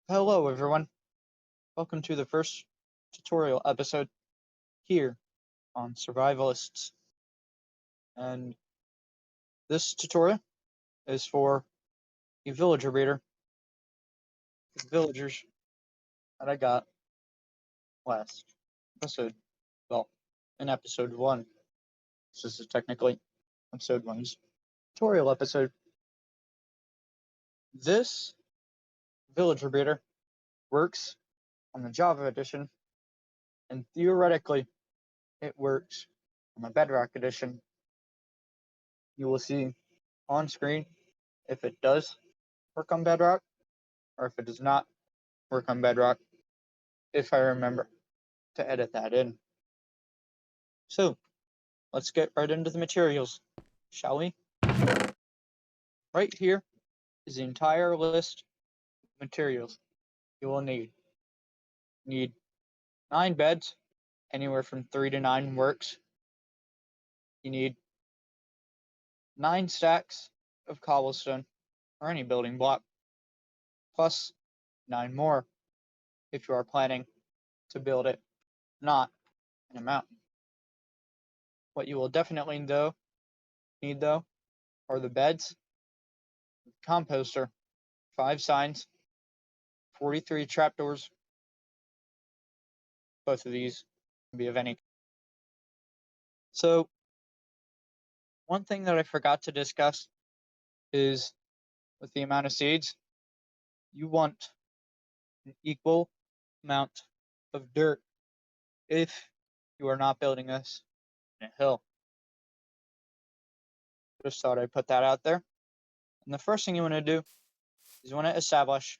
Hello everyone, welcome to the first tutorial episode here on Survivalists. And this tutorial is for a villager breeder. The villagers that I got last episode. Well, in episode 1. This is technically episode 1's tutorial episode. This villager breeder works on the Java edition, and theoretically it works on the Bedrock edition. You will see on screen if it does work on Bedrock or if it does not work on Bedrock, if I remember to edit that in. So let's get right into the materials, shall we? Right here is the entire list of materials you will need. You need 9 beds, anywhere from 3 to 9 works. You need 9 stacks of cobblestone or any building block, plus 9 more if you are planning to build it not in a mountain. What you will definitely need though are the beds, composter, 5 signs, 43 trapdoors. Both of these can be of any. So one thing that I forgot to discuss is with the amount of seeds, you want an equal amount of dirt if you are not building this in a hill. Just thought I'd put that out there. And the first thing you want to do is you want to establish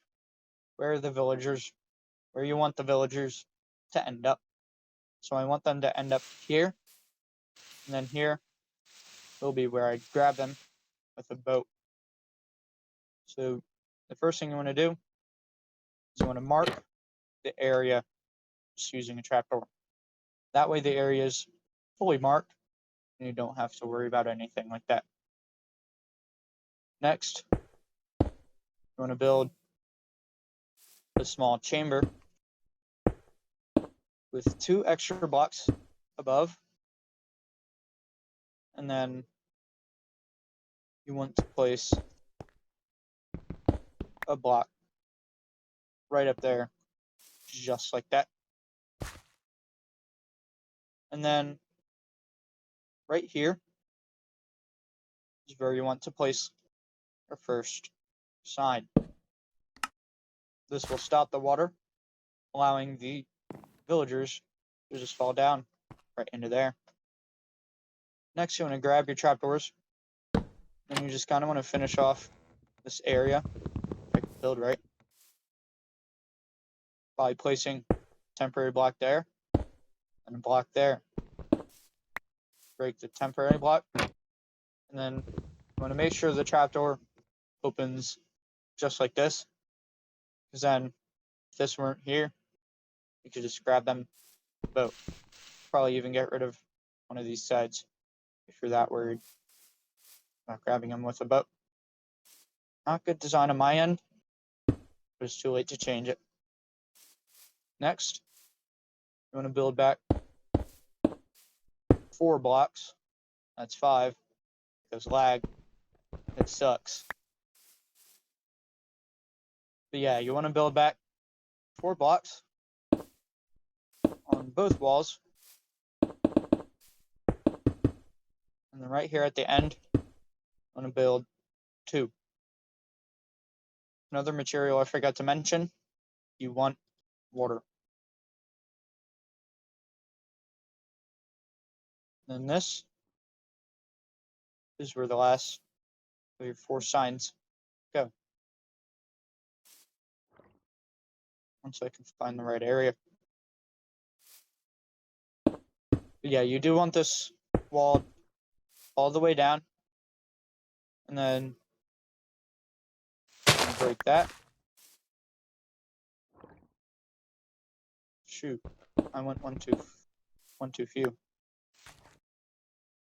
where you want the villagers to end up. So I want them to end up here, and then here will be where I grab them with a boat. So the first thing you want to do is you want to mark the area just using a trapdoor. That way the area is fully marked and you don't have to worry about anything like that. Next, you want to build a small chamber with 2 extra blocks above, and then you want to place a block right up there, just like that. And then right here is where you want to place your first sign. This will stop the water, allowing the villagers to just fall down right into there. Next, you want to grab your trapdoors, and you just kind of want to finish off this area, if I can build right, by placing a temporary block there and a block there. Break the temporary block, and then you want to make sure the trapdoor opens just like this, because then if this weren't here, you could just grab them both. Probably even get rid of one of these sides if you're that worried about grabbing them with a boat. Not good design on my end, but it's too late to change it. Next, you want to build back 4 blocks. That's 5 because lag. It sucks. But yeah, you want to build back 4 blocks on both walls. And then right here at the end, I'm going to build 2. Another material I forgot to mention, you want water. And this is where the last of your 4 signs go. Once I can find the right area. But yeah, you do want this wall all the way down, and then break that. Shoot, I went one too few.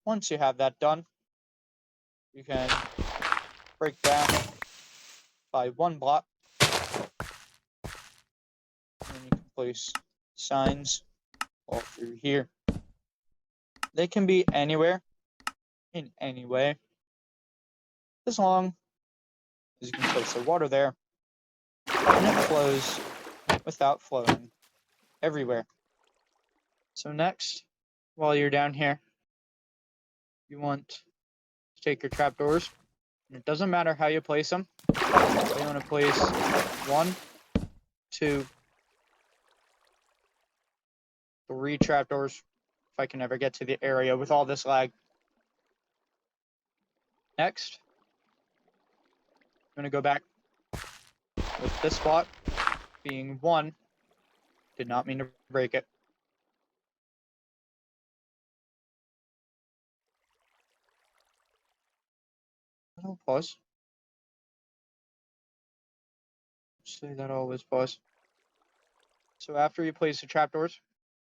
Once you have that done, you can break down by 1 block place signs all through here. They can be anywhere, in any way, as long as you can place the water there and it flows without flowing everywhere. So next, while you're down here, you want to take your trapdoors, and it doesn't matter how you place them. You want to place 1, 2, 3 trapdoors, if I can ever get to the area with all this lag. Next, I'm going to go back with this spot being 1. Did not mean to break it. I'll pause. Say that always pause. So after you place the trapdoors,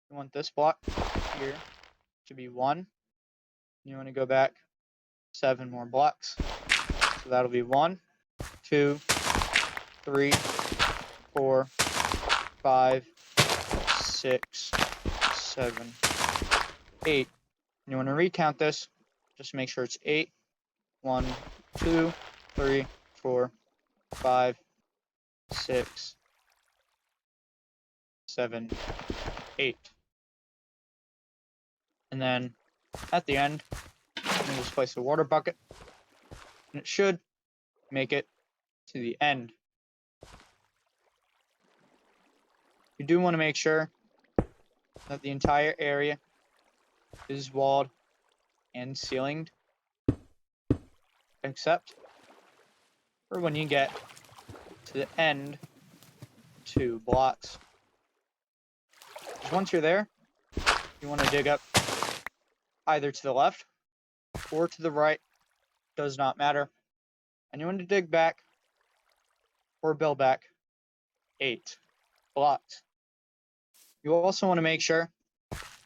you want this block here to be 1. You want to go back 7 more blocks. So that'll be 1, 2, 3, 4, 5, 6, 7, 8. And you want to recount this. Just make sure it's 8. 1, 2, 3, 4, 5, 6, 7, 8. And then at the end, you just place a water bucket, and it should make it to the end. You do want to make sure that the entire area is walled and ceilinged, except for when you get to the end 2 blocks. Because once you're there, you want to dig up either to the left or to the right, does not matter. And you want to dig back or build back 8 blocks. You also want to make sure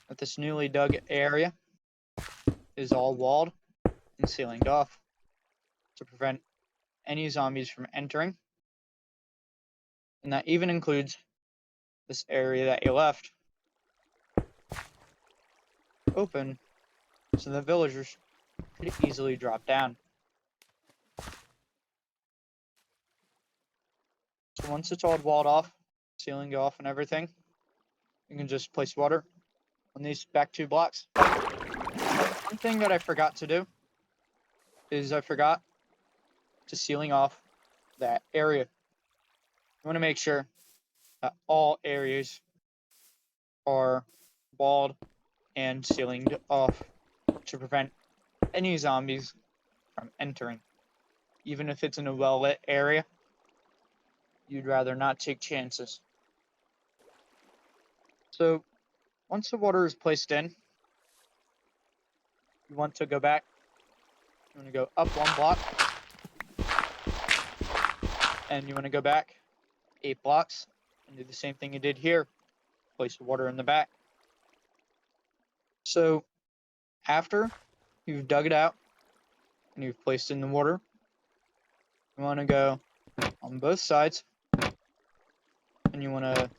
that this newly dug area is all walled and ceilinged off to prevent any zombies from entering. And that even includes this area that you left open so the villagers could easily drop down. So once it's all walled off, ceilinged off and everything, you can just place water on these back 2 blocks. One thing that I forgot to do is I forgot to ceiling off that area. You want to make sure that all areas are walled and ceilinged off to prevent any zombies from entering. Even if it's in a well-lit area, you'd rather not take chances. So once the water is placed in, you want to go back. You want to go up 1 block, and you want to go back 8 blocks and do the same thing you did here. Place the water in the back. So after you've dug it out and you've placed in the water, you want to go on both sides, and you want to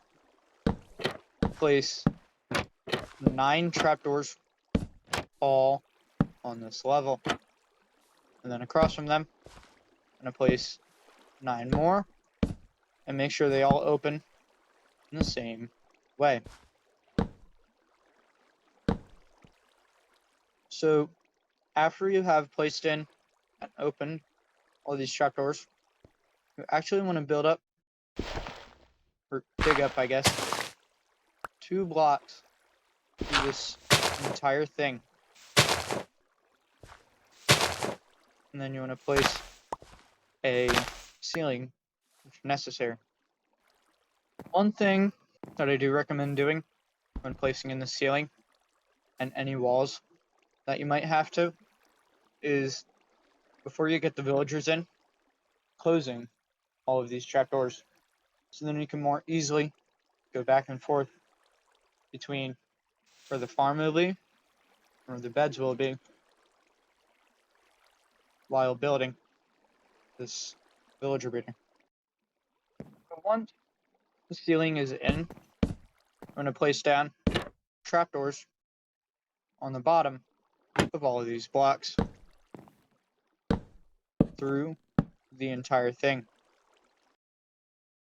place 9 trapdoors all on this level. And then across from them, I'm going to place 9 more and make sure they all open in the same way. So after you have placed in and opened all these trapdoors, you actually want to build up, or dig up, I guess, 2 blocks through this entire thing. And then you want to place a ceiling if necessary. One thing that I do recommend doing when placing in the ceiling and any walls that you might have to is, before you get the villagers in, closing all of these trapdoors, so then you can more easily go back and forth between where the farm will be or the beds will be while building this villager breeder. So once the ceiling is in going to place down trapdoors on the bottom of all of these blocks through the entire thing.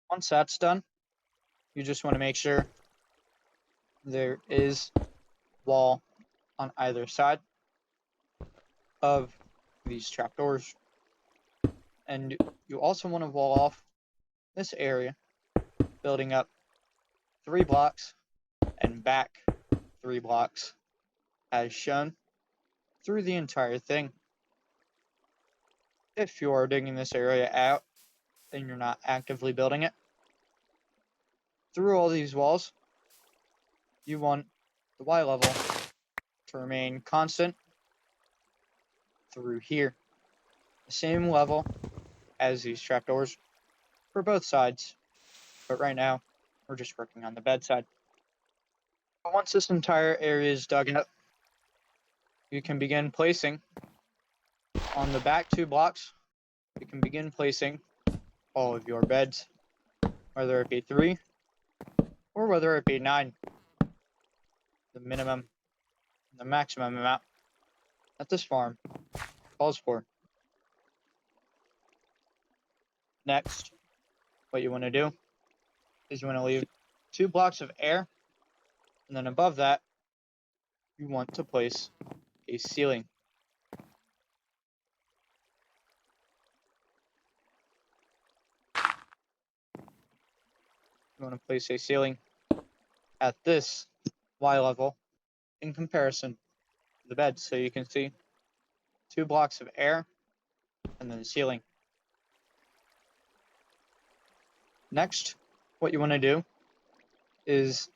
Once that's done, you just want to make sure there is wall on either side of these trapdoors. And you also want to wall off this area, building up 3 blocks and back 3 blocks as shown through the entire thing. If you are digging this area out and you're not actively building it, through all these walls, you want the Y level to remain constant through here. The same level as these trapdoors for both sides, but right now we're just working on the bed side. But once this entire area is dug up, you can begin placing on the back 2 blocks, you can begin placing all of your beds, whether it be 3 or whether it be 9. The minimum and the maximum amount that this farm calls for. Next, what you want to do is you want to leave 2 blocks of air, and then above that, you want to place a ceiling. You want to place a ceiling at this Y level in comparison to the bed, so you can see 2 blocks of air and then the ceiling. Next, what you want to do is,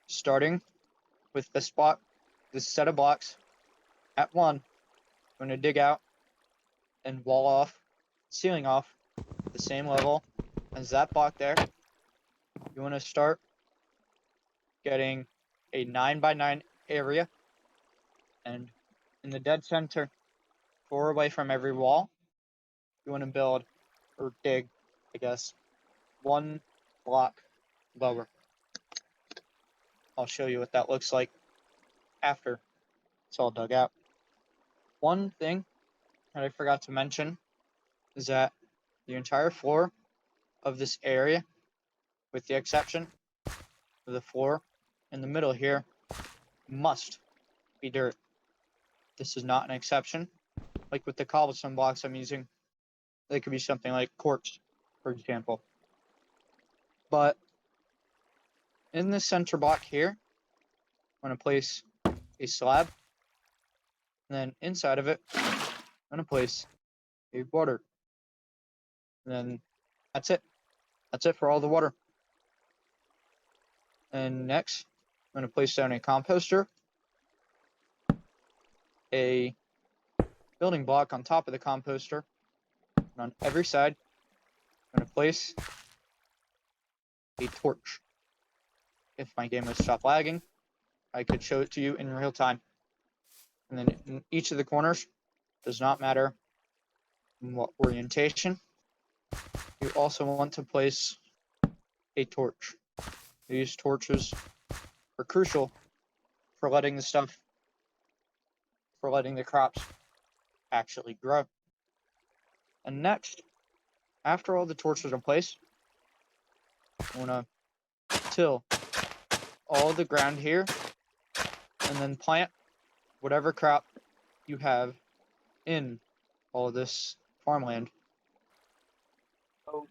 starting with this block, this set of blocks at 1, you're going to dig out and wall off, ceiling off the same level as that block there. You want to start getting a 9x9 area, and in the dead center, 4 away from every wall, you want to build, or dig, I guess, 1 block lower. I'll show you what that looks like after it's all dug out. One thing that I forgot to mention is that the entire floor of this area, with the exception of the floor in the middle here, must be dirt. This is not an exception. Like with the cobblestone blocks I'm using, they could be something like quartz, for example. But in the center block here, I'm going to place a slab, and then inside of it, I'm going to place a water. And then that's it. That's it for all the water. And next, I'm going to place down a composter, a building block on top of the composter, and on every side, I'm going to place a torch. If my game would stop lagging, I could show it to you in real time. And then in each of the corners, does not matter in what orientation, you also want to place a torch. These torches are crucial for letting the crops actually grow. And next, after all the torches are placed, you want to till all the ground here and then plant whatever crop you have in all of this farmland. So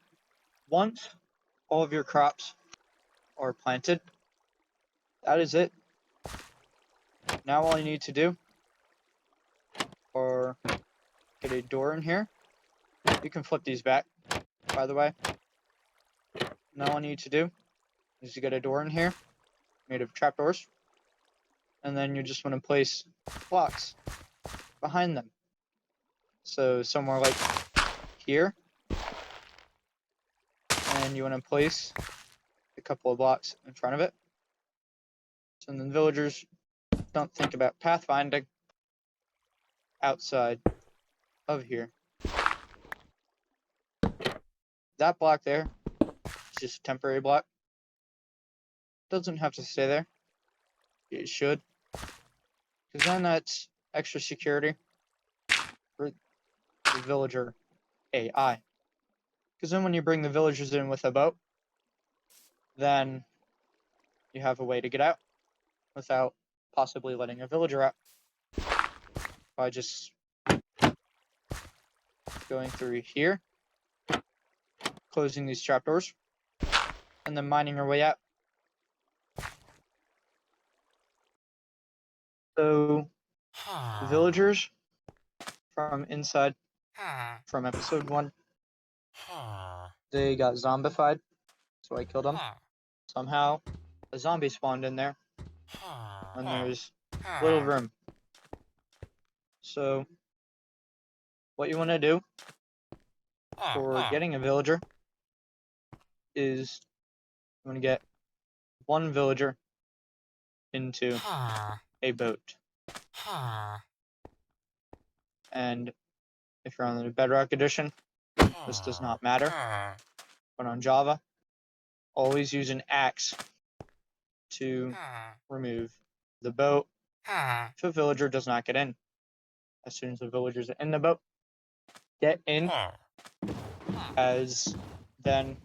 once all of your crops are planted, that is it. Now all you need to do are get a door in here. You can flip these back, by the way. Now all you need to do is to get a door in here made of trapdoors, and then you just want to place blocks behind them. So somewhere like here, and you want to place a couple of blocks in front of it. So then villagers don't think about pathfinding outside of here. That block there is just a temporary block. Doesn't have to stay there. It should. Because then that's extra security for the villager AI. Because then when you bring the villagers in with a boat, then you have a way to get out without possibly letting a villager out by just going through here, closing these trapdoors, and then mining your way out. So the villagers from inside, from episode 1, they got zombified, so I killed them. Somehow a zombie spawned in there when there's little room. So what you want to do for getting a villager is you want to get one villager into a boat. And if you're on the Bedrock edition, this does not matter. But on Java, always use an axe to remove the boat if a villager does not get in. As soon as the villagers are in the boat, get in, as then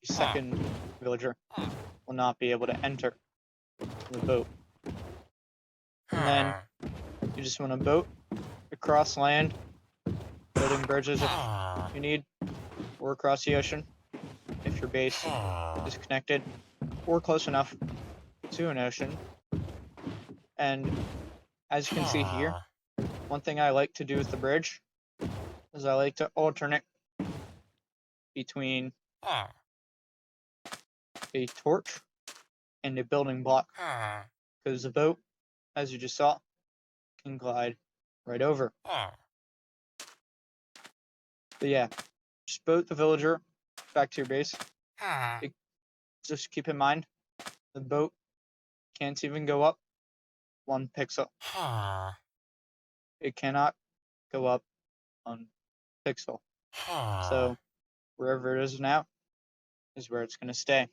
the second villager will not be able to enter the boat. And then you just want to boat across land, building bridges if you need, or across the ocean if your base is connected or close enough to an ocean. And as you can see here, one thing I like to do with the bridge is I like to alternate between a torch and a building block, because the boat, as you just saw, can glide right over. But yeah, just boat the villager back to your base. Just keep in mind, the boat can't even go up 1 pixel. It cannot go up 1 pixel. So wherever it is now is where it's going to stay.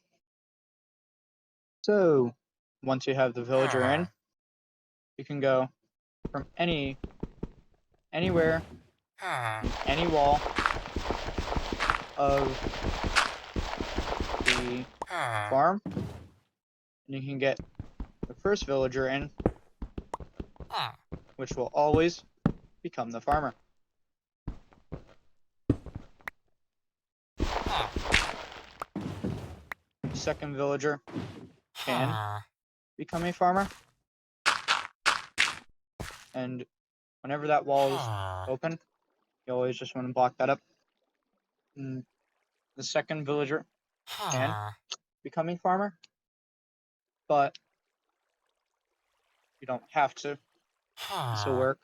So once you have the villager in, you can go from anywhere, any wall of the farm, and you can get the first villager in, which will always become the farmer. The second villager can become a farmer, and whenever that wall is open, you always just want to block that up. And the second villager can become a farmer, but you don't have to. This will work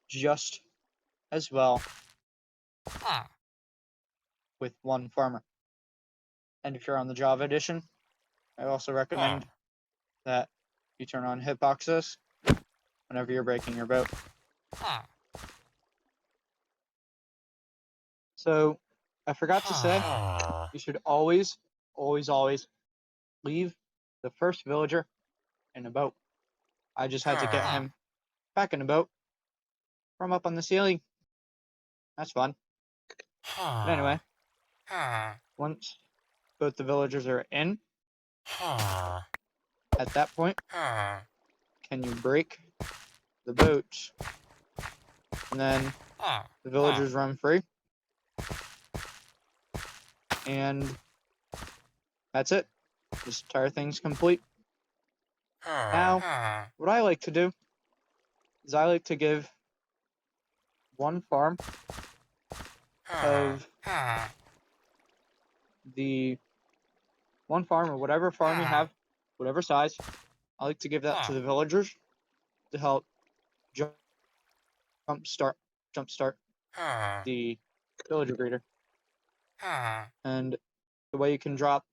just as well with 1 farmer. And if you're on the Java edition, I also recommend that you turn on hitboxes whenever you're breaking your boat. So I forgot to say, you should always leave the first villager in a boat. I just had to get him back in the boat from up on the ceiling. That's fun. But anyway, once both the villagers are in, at that point, can you break the boat? And then the villagers run free. And that's it. This entire thing's complete. Now, what I like to do is I like to give 1 farm of the 1 farm, or whatever farm you have, whatever size. I like to give that to the villagers to help jumpstart the villager breeder. And the way you can drop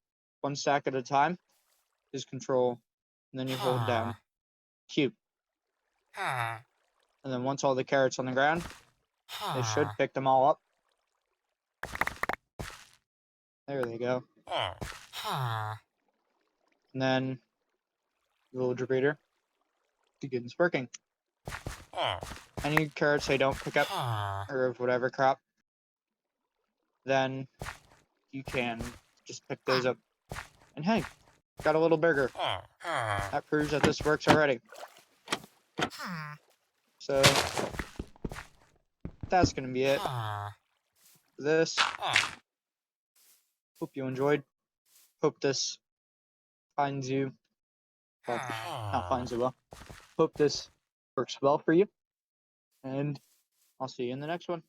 1 stack at a time is Control, and then you hold down Q. And then once all the carrots on the ground, they should pick them all up. There they go. And then the villager breeder begins working. Any carrots I don't pick up, or of whatever crop, then you can just pick those up. And hey, got a little burger. That proves that this works already. So that's going to be it for this. Hope you enjoyed. Hope this finds you, well, not finds you well. Hope this works well for you. And I'll see you in the next one.